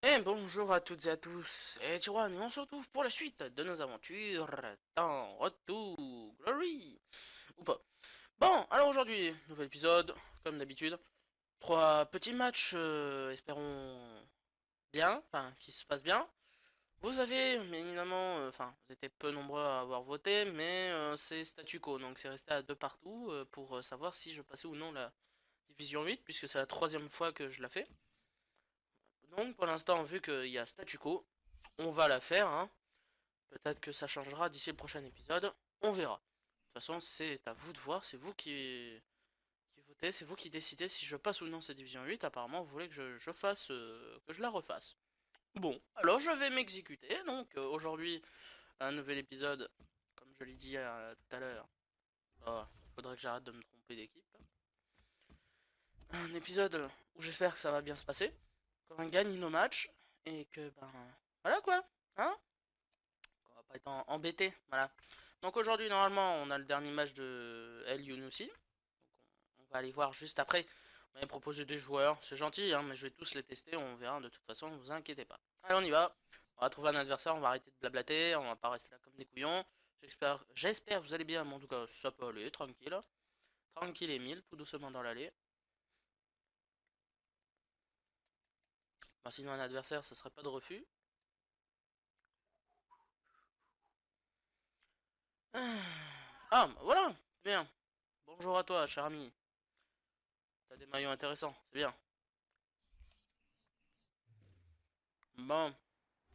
Et bonjour à toutes et à tous, c'est Tijuan et on se retrouve pour la suite de nos aventures dans Road to Glory. Ou pas. Bon, alors aujourd'hui, nouvel épisode, comme d'habitude. Trois petits matchs, espérons bien, enfin, qui se passent bien. Vous avez, mais évidemment, enfin, vous étiez peu nombreux à avoir voté, mais c'est statu quo, donc c'est resté à deux partout pour savoir si je passais ou non la division 8, puisque c'est la troisième fois que je la fais. Donc pour l'instant, vu qu'il y a statu quo, on va la faire, hein. Peut-être que ça changera d'ici le prochain épisode, on verra. De toute façon, c'est à vous de voir, c'est vous qui votez, c'est vous qui décidez si je passe ou non cette division 8. Apparemment, vous voulez que je fasse, que je la refasse. Bon, alors je vais m'exécuter, donc aujourd'hui, un nouvel épisode, comme je l'ai dit tout à l'heure. Oh, faudrait que j'arrête de me tromper d'équipe. Un épisode où j'espère que ça va bien se passer, qu'on gagne nos matchs, et que, ben, voilà quoi, hein, qu'on va pas être embêté, voilà. Donc aujourd'hui, normalement, on a le dernier match de El Younousi, donc on va aller voir juste après. On m'avait proposé des joueurs, c'est gentil, hein, mais je vais tous les tester, on verra de toute façon, ne vous inquiétez pas. Allez, on y va, on va trouver un adversaire, on va arrêter de blablater, on va pas rester là comme des couillons. J'espère que vous allez bien, mais en tout cas, ça peut aller, tranquille. Tranquille et mille, tout doucement dans l'allée. Bah, sinon un adversaire, ça serait pas de refus. Ah, bah voilà, bien. Bonjour à toi, cher ami. T'as des maillots intéressants, c'est bien. Bon,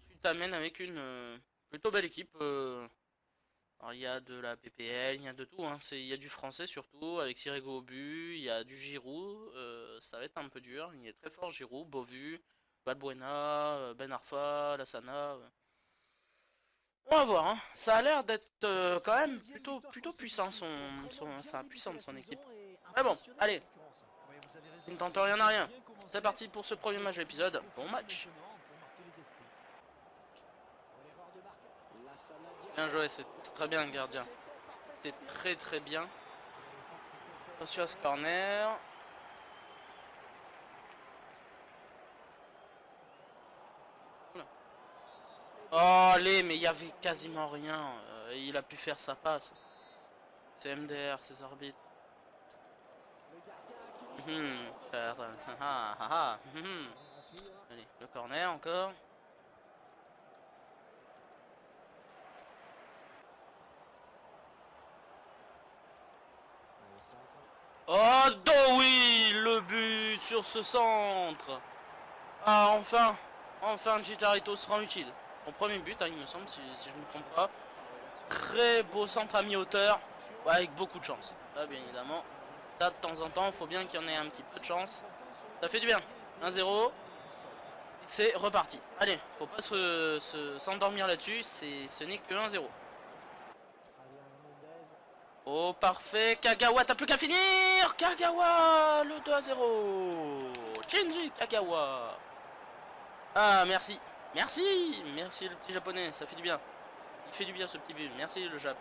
tu t'amènes avec une plutôt belle équipe. Alors, il y a de la PPL, il y a de tout, hein. Il y a du français surtout, avec Sirego au but, il y a du Giroud. Ça va être un peu dur, il est très fort Giroud, Bovu, Balbuena, Ben Arfa, Lassana. On va voir, hein. Ça a l'air d'être quand même plutôt puissant enfin puissante son équipe. Mais bon, allez, qui ne tente rien à rien. C'est parti pour ce premier match de l'épisode. Bon match. Bien joué, c'est très bien le gardien. C'est très bien. Attention à ce corner. Oula. Oh allez, mais il y avait quasiment rien. Il a pu faire sa passe. C'est MDR, ces arbitres. Allez, le corner encore. Oh, oui, le but sur ce centre. Ah, enfin Chicharito se rend utile. Mon premier but, hein, il me semble, si je ne me trompe pas. Très beau centre à mi-hauteur, ouais, avec beaucoup de chance. Là, bien évidemment, ça de temps en temps, il faut bien qu'il y en ait un petit peu de chance. Ça fait du bien. 1-0. C'est reparti. Allez, faut pas s'endormir là-dessus, ce n'est que 1-0. Oh, parfait. Kagawa, t'as plus qu'à finir. Kagawa, le 2-0. Shinji Kagawa. Ah, merci. Merci le petit japonais, ça fait du bien. Il fait du bien ce petit but. Merci le Jap.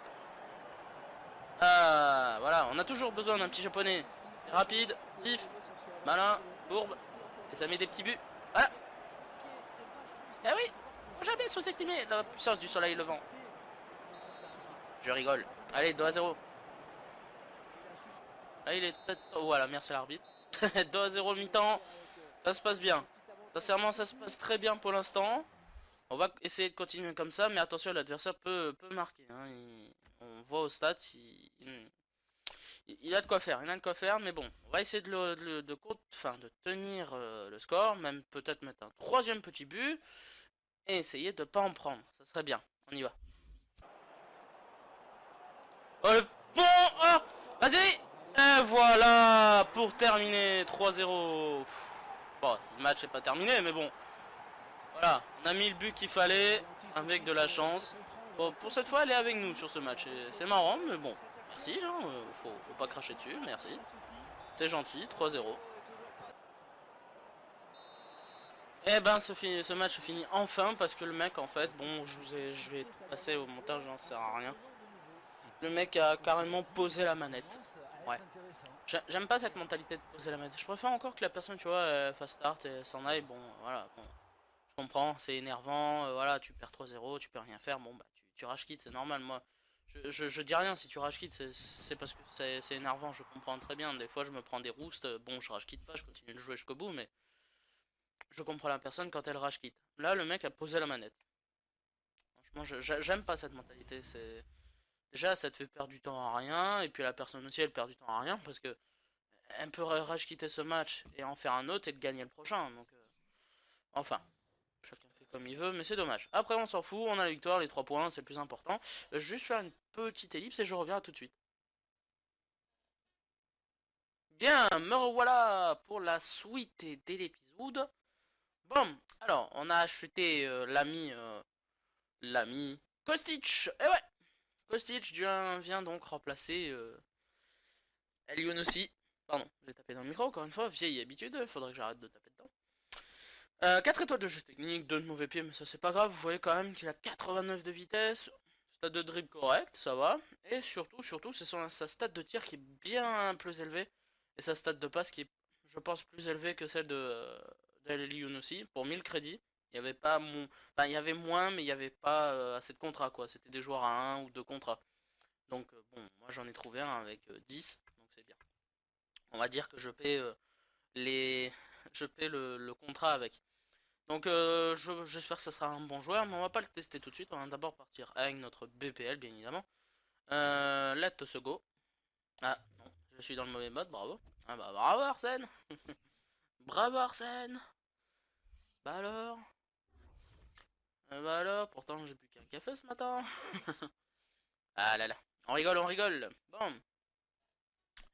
Ah, voilà, on a toujours besoin d'un petit japonais. Rapide, vif, malin, courbe. Et ça met des petits buts. Voilà. Ah oui, faut jamais sous-estimer la puissance du soleil levant. Je rigole. Allez, 2-0. Ah, il est peut-être... Oh, voilà, merci l'arbitre. 2-0 mi-temps. Ça se passe bien. Sincèrement, ça se passe très bien pour l'instant. On va essayer de continuer comme ça, mais attention, l'adversaire peut marquer, hein. On voit au stats, il a de quoi faire, mais bon, on va essayer de tenir le score, même peut-être mettre un troisième petit but, et essayer de pas en prendre, ça serait bien, on y va. Oh le bon, oh, vas-y. Et voilà, pour terminer, 3-0. Bon, le match n'est pas terminé, mais bon, voilà, on a mis le but qu'il fallait, avec de la chance. Bon, pour cette fois, elle est avec nous sur ce match, c'est marrant, mais bon, merci, hein, faut pas cracher dessus, merci. C'est gentil, 3-0. Et ben ce match se finit enfin parce que le mec en fait, bon je vais passer au montage, j'en sert à rien. Le mec a carrément posé la manette. Ouais. J'aime pas cette mentalité de poser la manette. Je préfère encore que la personne, tu vois, fasse start et s'en aille. Bon, voilà. Bon, je comprends, c'est énervant. Voilà, tu perds 3-0, tu peux rien faire. Bon, bah, tu rage quit, c'est normal. Moi, je dis rien si tu rage quit, c'est parce que c'est énervant. Je comprends très bien. Des fois, je me prends des roustes. Bon, je rage quitte pas, je continue de jouer jusqu'au bout, mais je comprends la personne quand elle rage quitte. Là, le mec a posé la manette. Franchement, j'aime pas cette mentalité. C'est déjà, ça te fait perdre du temps à rien. Et puis la personne aussi, elle perd du temps à rien parce que elle peut rage quitter ce match et en faire un autre et de gagner le prochain. Donc, enfin, chacun fait comme il veut, mais c'est dommage. Après, on s'en fout, on a la victoire, les 3 points, c'est le plus important. Je vais juste faire une petite ellipse et je reviens tout de suite. Bien, me revoilà pour la suite de l'épisode. Bon, alors, on a acheté l'ami Kostic. Et ouais, Kostic vient donc remplacer Elionossi. Pardon, j'ai tapé dans le micro encore une fois, vieille habitude, faudrait que j'arrête de taper dedans. 4 étoiles de jeu technique, 2 de mauvais pieds, mais ça c'est pas grave, vous voyez quand même qu'il a 89 de vitesse, stade de dribble correct, ça va, et surtout, c'est sa stat de tir qui est bien plus élevée, et sa stat de passe qui est, je pense, plus élevée que celle d'El Younousi, pour 1000 crédits. Il y avait pas enfin, il y avait moins, mais il n'y avait pas assez de contrats, quoi, c'était des joueurs à 1 ou 2 contrats. Donc, bon, moi j'en ai trouvé un avec 10, donc c'est bien. On va dire que je paie les... je paie le contrat avec. Donc j'espère que ça sera un bon joueur, mais on va pas le tester tout de suite. On va d'abord partir avec notre BPL, bien évidemment. Let's go. Ah, non, je suis dans le mauvais mode, bravo. Ah bah bravo Arsène. Bravo Arsène. Bah alors. Bah alors, pourtant j'ai plus qu'un café ce matin. Ah là là, on rigole, on rigole. Bon,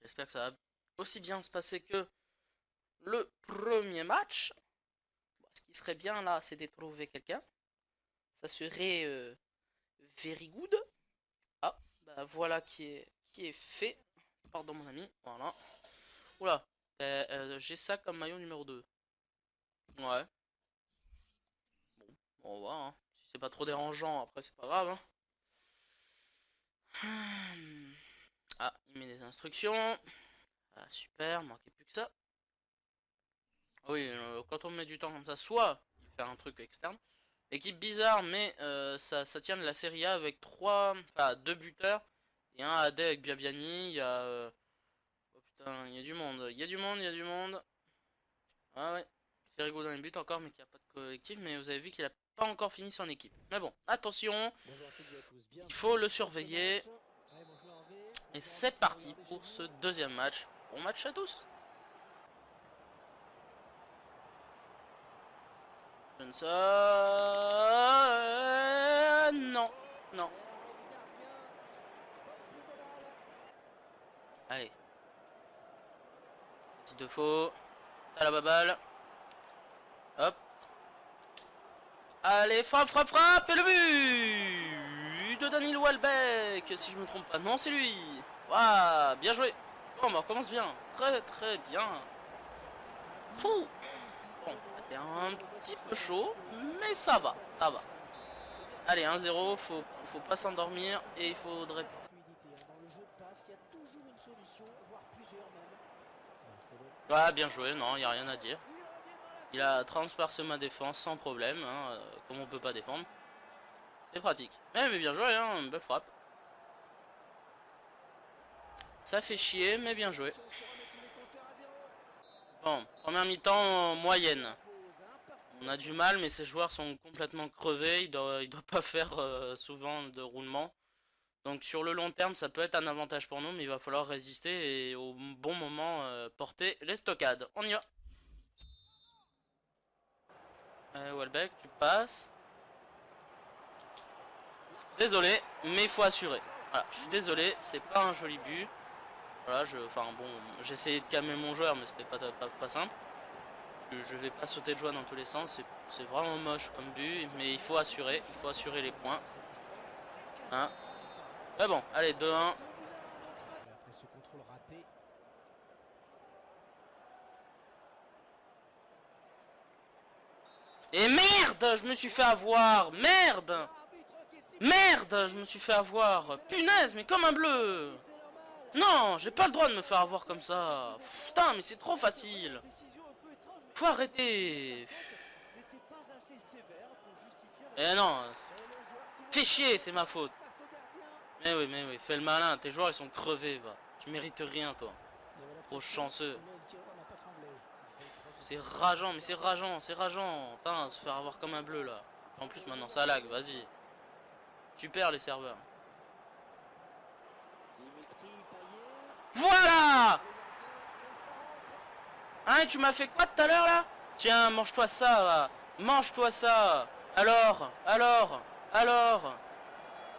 j'espère que ça va aussi bien se passer que le premier match. Bon, ce qui serait bien là, c'est de trouver quelqu'un. Ça serait very good. Ah, bah voilà qui est fait. Pardon mon ami, voilà. Oula, j'ai ça comme maillot numéro 2. Ouais, bon, on va voir, hein. Si c'est pas trop dérangeant, après c'est pas grave, hein. Ah, il met des instructions. Ah, super, manquait plus que ça. Oui, quand on met du temps comme ça, soit il fait un truc externe. Équipe bizarre, mais ça tient de la Serie A avec 2 buteurs et un AD avec Biabiani. Il y a. Oh putain, il y a du monde, il y a du monde, il y a du monde. Ah ouais, c'est rigolo dans les buts encore, mais qu'il n'y a pas de collectif. Mais vous avez vu qu'il a pas encore fini son équipe. Mais bon, attention, il faut le surveiller. Et c'est parti pour ce deuxième match. Bon match à tous. Johnson. Non, non. Allez. S'il te faut. T'as la baballe. Hop. Allez, frappe, frappe, frappe. Et le but de Daniel Welbeck. Si je me trompe pas. Non, c'est lui. Waouh, bien joué. Bon, bah, on commence bien. Très, très bien. Pouh. Bon, c'était un petit peu chaud, mais ça va, ça va. Allez, 1-0, faut pas s'endormir et il faudrait... Ouais, bien joué, non, il n'y a rien à dire. Il a transpercé ma défense sans problème, hein, comme on peut pas défendre. C'est pratique. Mais bien joué, hein, une belle frappe. Ça fait chier, mais bien joué. Bon, première mi-temps moyenne. On a du mal, mais ces joueurs sont complètement crevés. Il doit pas faire souvent de roulement. Donc sur le long terme, ça peut être un avantage pour nous, mais il va falloir résister et au bon moment porter les stockades. On y va. Welbeck, tu passes. Désolé, mais il faut assurer. Voilà, je suis désolé, c'est pas un joli but. Voilà, enfin bon, j'ai essayé de calmer mon joueur, mais c'était pas simple. Je vais pas sauter de joie dans tous les sens, c'est vraiment moche comme but, mais il faut assurer les points. Hein. Mais bon, allez, 2-1. Et merde, je me suis fait avoir, merde, je me suis fait avoir, punaise, mais comme un bleu. Non, j'ai pas le droit de me faire avoir comme ça. Putain, mais c'est trop facile. Faut arrêter. Eh non, fais chier, c'est ma faute. Mais oui, fais le malin, tes joueurs ils sont crevés, va. Tu mérites rien, toi. Trop chanceux. C'est rageant, mais c'est rageant, c'est rageant. Putain, se faire avoir comme un bleu, là. En plus, maintenant, ça lag, vas-y. Tu perds les serveurs. Voilà! Hein, tu m'as fait quoi tout à l'heure, là? Tiens, mange-toi ça, va. Mange-toi ça. Alors.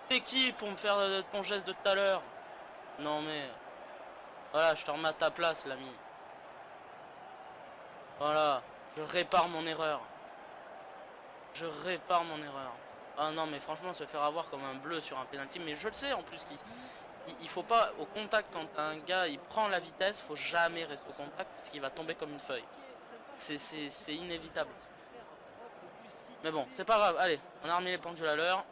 T'es qui pour me faire ton geste de tout à l'heure? Non, mais... Voilà, je te remets à ta place, l'ami. Voilà, je répare mon erreur. Je répare mon erreur. Ah non, mais franchement, se faire avoir comme un bleu sur un penalty, mais je le sais en plus qu'il faut pas au contact quand un gars il prend la vitesse, faut jamais rester au contact parce qu'il va tomber comme une feuille. C'est inévitable. Mais bon, c'est pas grave. Allez, on a remis les pendules à l'heure.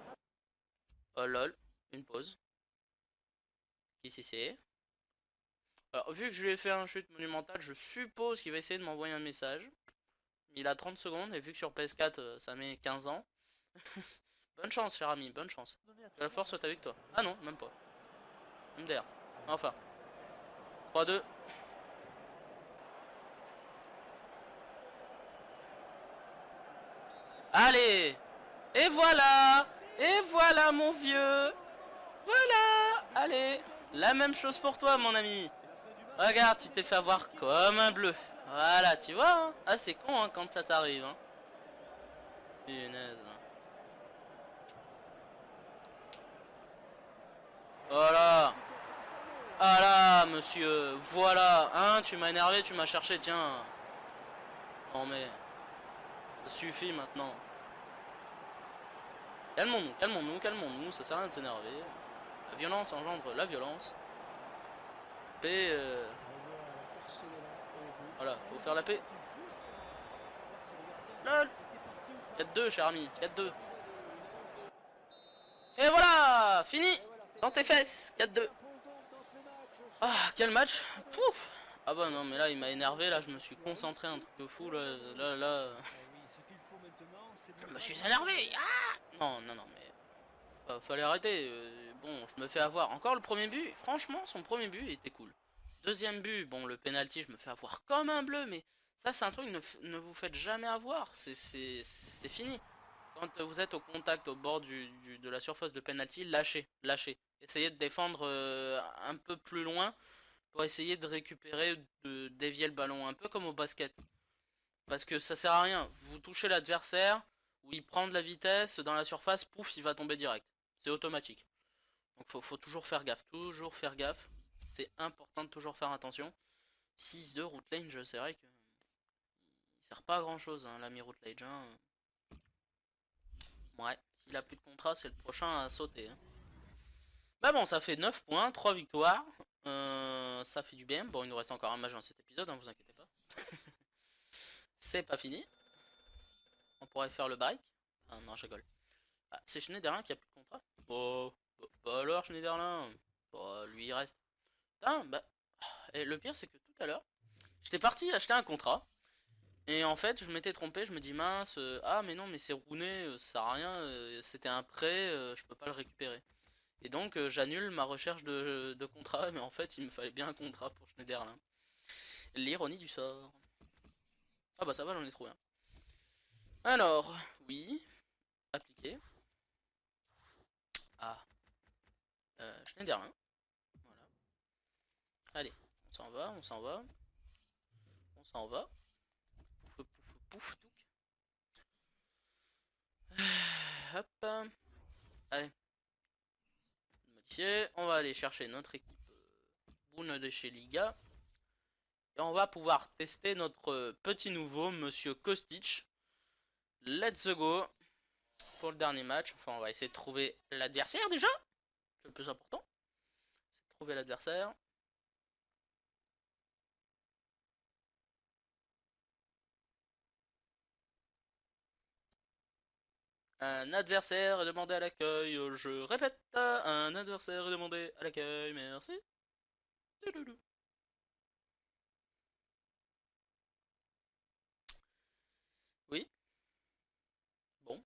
Oh lol, une pause. Qui c'est? Alors, vu que je lui ai fait un chute monumental, je suppose qu'il va essayer de m'envoyer un message. Il a 30 secondes et vu que sur PS4 ça met 15 ans. Bonne chance, cher ami, bonne chance. Que la force soit avec toi. Ah non, même pas. MDR. Enfin. 3-2. Allez! Et voilà! Et voilà, mon vieux! Voilà! Allez! La même chose pour toi, mon ami. Regarde, tu t'es fait avoir comme un bleu. Voilà, tu vois, hein. Ah, c'est con, hein, quand ça t'arrive, hein. Punaise. Voilà. Ah là, monsieur. Voilà. Hein, tu m'as énervé, tu m'as cherché, tiens. Non, mais... Ça suffit, maintenant. Calmons-nous, ça sert à rien de s'énerver. La violence engendre la violence. Paix, voilà, faut faire la paix. Lol. 4-2, cher ami, 4-2. Et voilà, fini. Dans tes fesses, 4-2. Ah, quel match. Pouf. Ah bah non, mais là, il m'a énervé, là, je me suis concentré, un truc de fou, là. Je me suis énervé. Ah non, mais... fallait arrêter. Bon, je me fais avoir. Encore le premier but. Franchement, son premier but était cool. Deuxième but, bon, le penalty, je me fais avoir comme un bleu, mais ça, c'est un truc, ne vous faites jamais avoir. C'est fini. Quand vous êtes au contact, au bord de la surface de penalty, lâchez. Essayez de défendre un peu plus loin pour essayer de récupérer, de dévier le ballon, un peu comme au basket. Parce que ça sert à rien. Vous touchez l'adversaire, ou il prend de la vitesse dans la surface, pouf, il va tomber direct. C'est automatique. Donc faut toujours faire gaffe, C'est important de toujours faire attention. 6-2 route lane, c'est vrai que il sert pas à grand chose, hein, l'ami route lane. Hein. Ouais, s'il a plus de contrat, c'est le prochain à sauter. Hein. Bah bon, ça fait 9 points, 3 victoires. Ça fait du bien. Bon, il nous reste encore un match dans cet épisode, hein, vous inquiétez pas. C'est pas fini. On pourrait faire le break. Ah non, je rigole. Ah, c'est Schneiderlin qui a plus de contrat. Bah alors Schneiderlin. Bah lui il reste. Putain, bah. Et le pire c'est que tout à l'heure, j'étais parti acheter un contrat. Et en fait, je m'étais trompé, je me dis mince, ah mais non, mais c'est rouné, ça sert à rien, c'était un prêt, je peux pas le récupérer. Et donc j'annule ma recherche de contrat, mais en fait il me fallait bien un contrat pour Schneiderlin. L'ironie du sort. Ah bah ça va, j'en ai trouvé un. Alors, oui, appliqué. Ah, Schneiderlin. Voilà. Allez, on s'en va. Pouf, pouf, touc. Hop. Allez. Modifier. On va aller chercher notre équipe Boone de chez Liga. Et on va pouvoir tester notre petit nouveau, Monsieur Kostic. Let's go. Pour le dernier match. Enfin, on va essayer de trouver l'adversaire déjà. C'est le plus important. C'est de trouver l'adversaire. Un adversaire est demandé à l'accueil. Je répète, un adversaire est demandé à l'accueil. Merci. Oui, bon.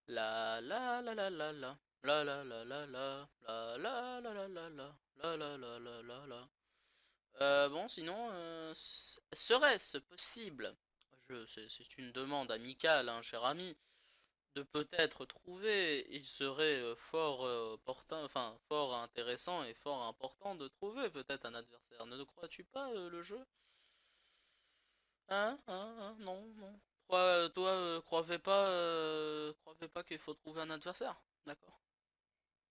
La la la la la la. La la la la la. La la la la la la. La la la la la la. Bon, sinon, serait-ce possible, c'est une demande amicale, hein, cher ami, de peut-être trouver, il serait fort opportun, enfin fort intéressant et fort important de trouver peut-être un adversaire. Ne crois-tu pas le jeu? Hein, non, non. Toi, croyez pas qu'il faut trouver un adversaire. D'accord.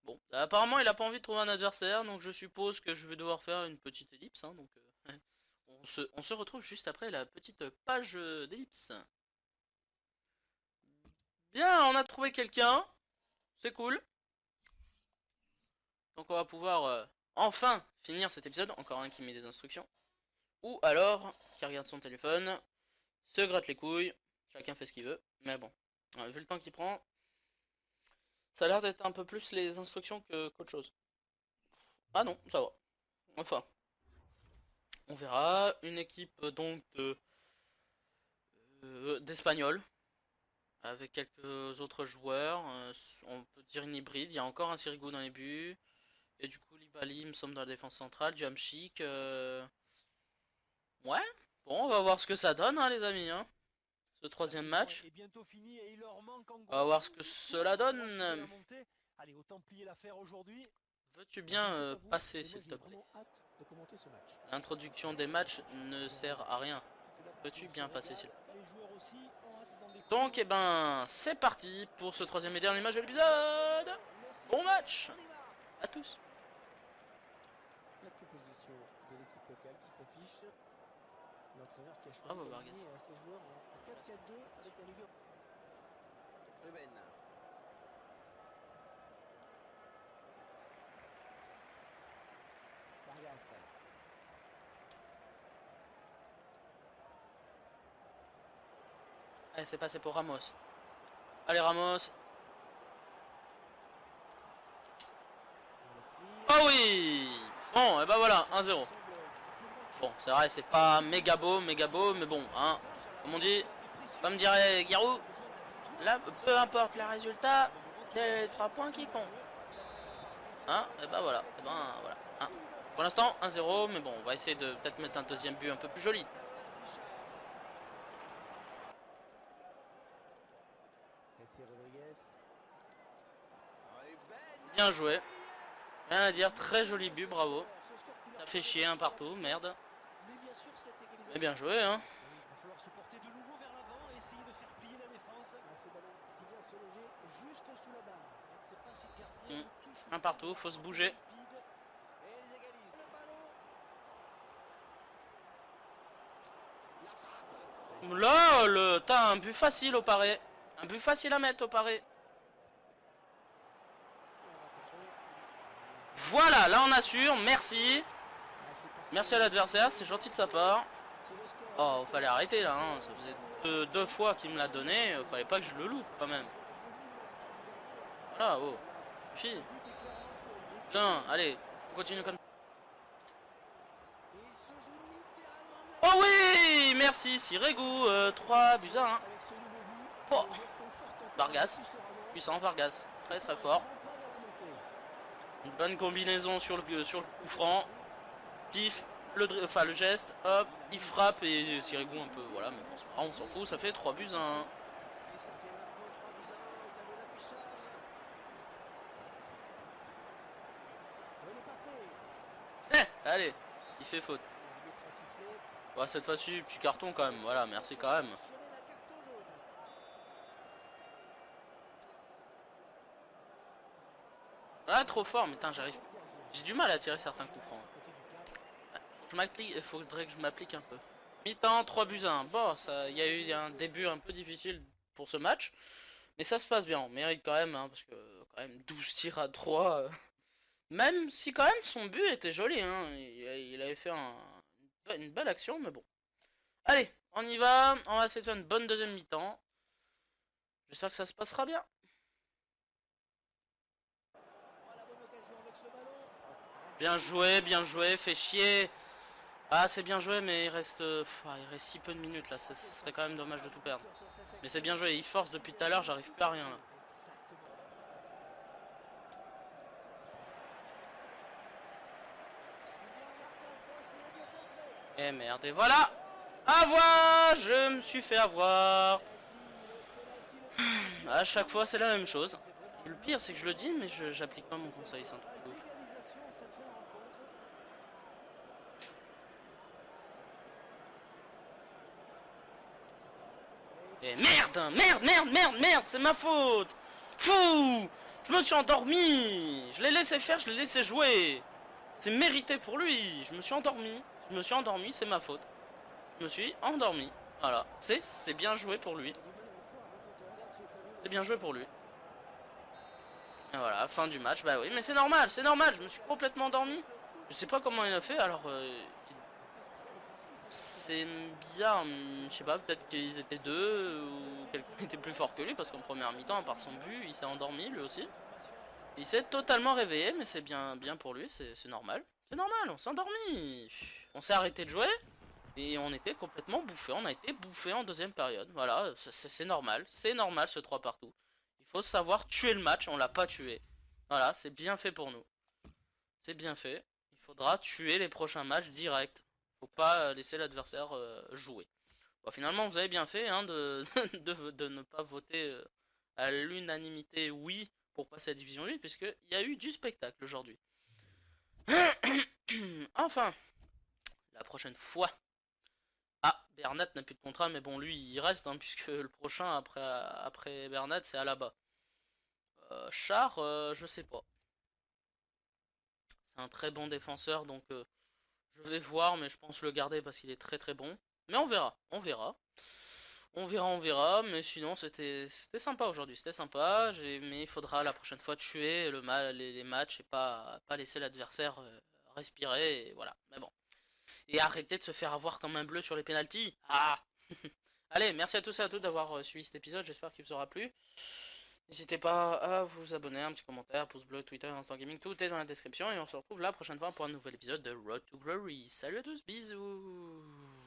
Bon, apparemment il a pas envie de trouver un adversaire, donc je suppose que je vais devoir faire une petite ellipse, hein, donc on se retrouve juste après la petite page d'ellipse. Bien, on a trouvé quelqu'un, c'est cool. Donc on va pouvoir enfin finir cet épisode, encore un qui met des instructions. Ou alors, qui regarde son téléphone, se gratte les couilles, chacun fait ce qu'il veut, mais bon, vu le temps qu'il prend, ça a l'air d'être un peu plus les instructions qu'autre chose. Ah non, ça va. Enfin, on verra. Une équipe donc d'Espagnols, avec quelques autres joueurs. On peut dire une hybride. Il y a encore un Sirigu dans les buts. Et du coup, Libali me semble dans la défense centrale. Du Hamchik. Ouais. Bon, on va voir ce que ça donne, hein, les amis. Hein. Ce troisième match. On va voir ce que cela donne. Veux-tu bien passer, s'il te plaît? L'introduction des matchs ne sert à rien. Peux-tu bien passer, s'il te plaît? Donc, eh ben, c'est parti pour ce troisième et dernier match de l'épisode. Bon match à tous. La composition de l'équipe locale qui s'affiche. L'entraîneur qui a choisi d'aligner ses joueurs en 4-4-2 avec un milieu. Ruben. Vargas. Allez, c'est passé pour Ramos. Allez, Ramos. Oh oui. Bon, et ben voilà, 1-0. Bon, c'est vrai, c'est pas méga beau, mais bon, hein. Comme on dit, comme dirait Giroud, là, peu importe le résultat, c'est les 3 points qui comptent. Hein, et ben voilà, et ben voilà. Hein. Pour l'instant, 1-0, mais bon, on va essayer de peut-être mettre un deuxième but un peu plus joli. Bien joué. Rien à dire, très joli but, bravo. Ça fait chier un partout, merde. Mais bien joué, hein. Un partout, faut se bouger. LOL, t'as un but facile au paré. Un but facile à mettre au paré. Voilà, là on assure, merci. Merci à l'adversaire, c'est gentil de sa part. Oh, fallait arrêter là, hein. Ça faisait deux fois qu'il me l'a donné, fallait pas que je le loupe quand même. Voilà, oh, suffit. Putain, allez, on continue comme ça. Oh oui, merci, Sirigu, 3 buts à 1. Oh, Vargas, puissant Vargas, très très fort. Une bonne combinaison sur le coup franc. Pif, le geste, hop, il frappe et Sirigu un peu, voilà, mais bon, c'est pas grave, on s'en fout, ça fait 3 buts à 1. Allez, il fait faute. Bon, cette fois-ci, petit carton quand même, voilà, merci quand même. Ah, trop fort, mais putain, j'arrive. J'ai du mal à tirer certains coups francs. Il faudrait que je m'applique un peu. Mi-temps, 3 buts à 1. Bon, il y a eu un début un peu difficile pour ce match. Mais ça se passe bien, on mérite quand même, hein, parce que quand même 12 tirs à 3. Même si quand même son but était joli, hein, il avait fait une belle action, mais bon. Allez, on y va, on va essayer de faire une bonne deuxième mi-temps. J'espère que ça se passera bien. bien joué, fait chier. Ah, c'est bien joué, mais il reste si peu de minutes là, ce serait quand même dommage de tout perdre. Mais c'est bien joué, il force depuis tout à l'heure, j'arrive plus à rien là. Et merde, et voilà. Avoir, je me suis fait avoir. À chaque fois, c'est la même chose. Le pire, c'est que je le dis, mais j'applique pas mon conseil, c'est un truc de ouf. Et merde, c'est ma faute. Fou. Je me suis endormi. Je l'ai laissé faire, je l'ai laissé jouer. C'est mérité pour lui. Je me suis endormi, c'est ma faute. Je me suis endormi. Voilà, c'est bien joué pour lui. C'est bien joué pour lui. Et voilà, fin du match. Bah oui, mais c'est normal, je me suis complètement endormi. Je sais pas comment il a fait, alors... c'est bizarre, je sais pas, peut-être qu'ils étaient deux, ou quelqu'un était plus fort que lui, parce qu'en première mi-temps, à part son but, il s'est endormi lui aussi. Il s'est totalement réveillé, mais c'est bien pour lui, c'est normal. C'est normal, on s'est endormi. On s'est arrêté de jouer, et on était complètement bouffé. On a été bouffé en deuxième période. Voilà, c'est normal ce 3 partout. Il faut savoir tuer le match, on l'a pas tué. Voilà, c'est bien fait pour nous. C'est bien fait. Il faudra tuer les prochains matchs direct. Faut pas laisser l'adversaire jouer. Bon, finalement, vous avez bien fait hein, de ne pas voter à l'unanimité oui pour passer à Division 8, puisqu'il y a eu du spectacle aujourd'hui. Enfin, la prochaine fois. Ah, Bernat n'a plus de contrat, mais bon, lui, il reste, hein, puisque le prochain après Bernat, c'est Alaba. Char, je sais pas. C'est un très bon défenseur, donc je vais voir, mais je pense le garder parce qu'il est très bon. Mais on verra, on verra, mais sinon c'était sympa aujourd'hui, c'était sympa, mais il faudra la prochaine fois tuer les matchs et pas laisser l'adversaire respirer, et voilà, mais bon. Et arrêter de se faire avoir comme un bleu sur les pénaltys. Ah. Allez, merci à tous et à toutes d'avoir suivi cet épisode, j'espère qu'il vous aura plu. N'hésitez pas à vous abonner, un petit commentaire, pouce bleu, Twitter, Instant Gaming, tout est dans la description et on se retrouve la prochaine fois pour un nouvel épisode de Road to Glory. Salut à tous, bisous.